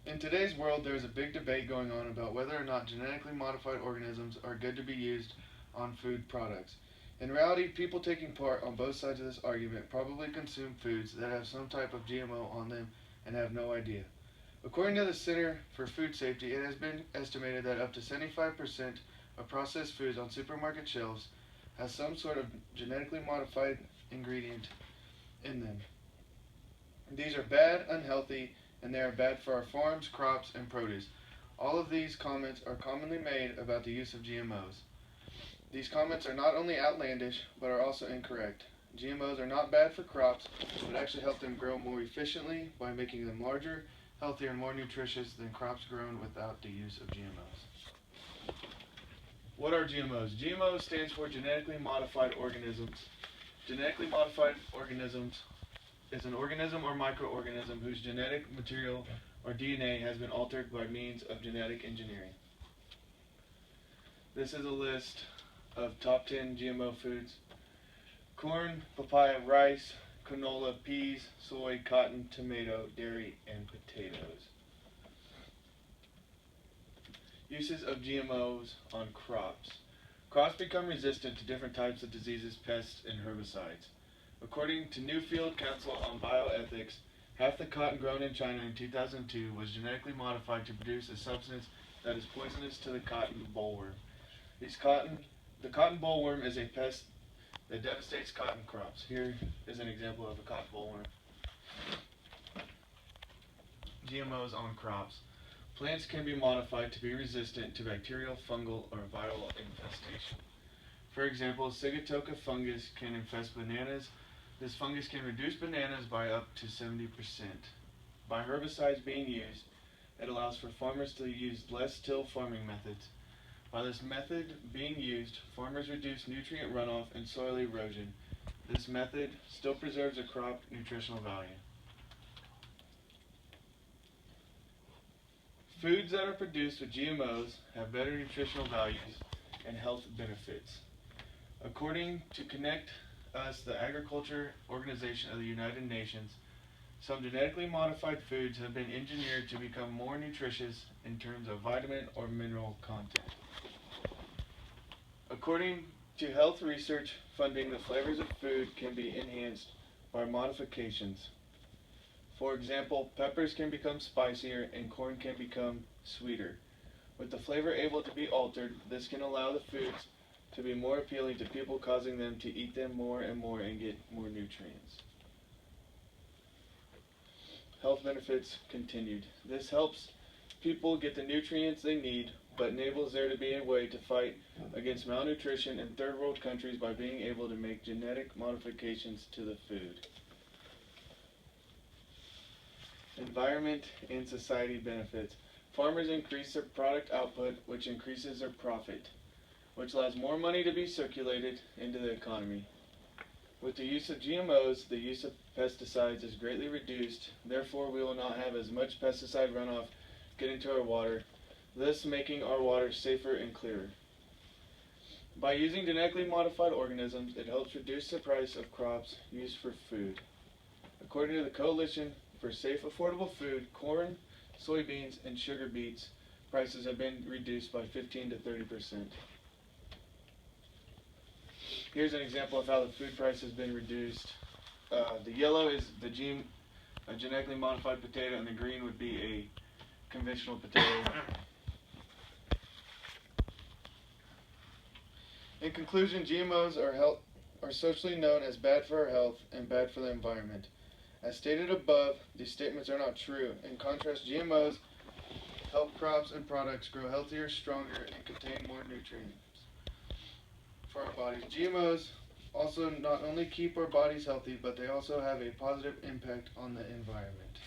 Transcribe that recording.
In today's world, there is a big debate going on about whether or not genetically modified organisms are good to be used on food products. In reality, people taking part on both sides of this argument probably consume foods that have some type of GMO on them and have no idea. According to the Center for Food Safety, it has been estimated that up to 75% of processed foods on supermarket shelves has some sort of genetically modified ingredient in them. These are bad, unhealthy, and they are bad for our farms, crops, and produce. All of these comments are commonly made about the use of GMOs. These comments are not only outlandish, but are also incorrect. GMOs are not bad for crops, but actually help them grow more efficiently by making them larger, healthier, and more nutritious than crops grown without the use of GMOs. What are GMOs? GMOs stands for genetically modified organisms. Genetically modified organisms is an organism or microorganism whose genetic material or DNA has been altered by means of genetic engineering. This is a list of top 10 GMO foods: corn, papaya, rice, canola, peas, soy, cotton, tomato, dairy, and potatoes. Uses of GMOs on crops. Crops become resistant to different types of diseases, pests, and herbicides. According to Newfield Council on Bioethics, half the cotton grown in China in 2002 was genetically modified to produce a substance that is poisonous to the cotton bollworm. The cotton bollworm is a pest that devastates cotton crops. Here is an example of a cotton bollworm. GMOs on crops. Plants can be modified to be resistant to bacterial, fungal, or viral infestation. For example, Sigatoka fungus can infest bananas. This fungus can reduce bananas by up to 70%. By herbicides being used, it allows for farmers to use less till farming methods. By this method being used, farmers reduce nutrient runoff and soil erosion. This method still preserves a crop nutritional value. Foods that are produced with GMOs have better nutritional values and health benefits. According to Connect Us, the Agriculture Organization of the United Nations, some genetically modified foods have been engineered to become more nutritious in terms of vitamin or mineral content. According to health research funding, the flavors of food can be enhanced by modifications. For example, peppers can become spicier and corn can become sweeter. With the flavor able to be altered, this can allow the foods to be more appealing to people, causing them to eat them more and more and get more nutrients. Health benefits continued. This helps people get the nutrients they need, but enables there to be a way to fight against malnutrition in third world countries by being able to make genetic modifications to the food. Environment and society benefits. Farmers increase their product output, which increases their profit, which allows more money to be circulated into the economy. With the use of GMOs, the use of pesticides is greatly reduced. Therefore, we will not have as much pesticide runoff get into our water, thus making our water safer and clearer. By using genetically modified organisms, it helps reduce the price of crops used for food. According to the Coalition for Safe Affordable Food, corn, soybeans, and sugar beets prices have been reduced by 15 to 30%. Here's an example of how the food price has been reduced. The yellow is a genetically modified potato, and the green would be a conventional potato. In conclusion, GMOs are socially known as bad for our health and bad for the environment. As stated above, these statements are not true. In contrast, GMOs help crops and products grow healthier, stronger, and contain more nutrients for our bodies. GMOs also not only keep our bodies healthy, but they also have a positive impact on the environment.